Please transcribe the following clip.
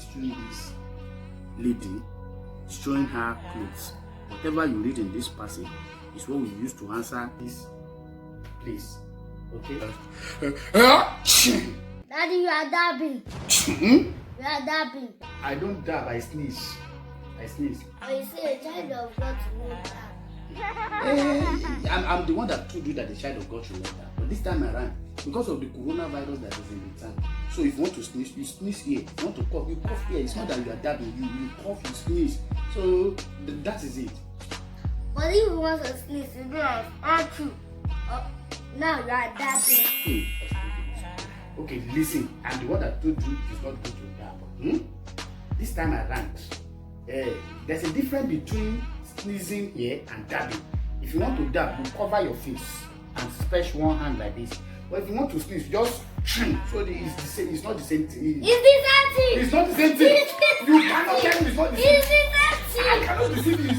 pursuing this lady, showing her clothes. Whatever you read in this passage is what we use to answer this place. Okay? Daddy, you are dabbing. You are dabbing. I don't dab, I sneeze. I sneeze. Oh, you say a child of God will not dab. I'm the one that told you that the child of God should not dab. But this time around, because of the coronavirus that is in the town, so if you want to sneeze, you sneeze here. If you want to cough, you cough here. It's not that you are dabbing, you cough, you sneeze. So that is it. But if you want to sneeze, you do like, achoo. Now you are dabbing. Hey, okay, listen. I'm the one that told you it's not good to dab. This time around, there's a difference between sneezing here and dabbing. If you want to dab, you cover your face and stretch one hand like this. But if you want to sneeze, just so it's the same. It's not the same thing. Is this empty? It's not the same thing. You cannot tell me it's not the same. Is this empty? I cannot deceive you.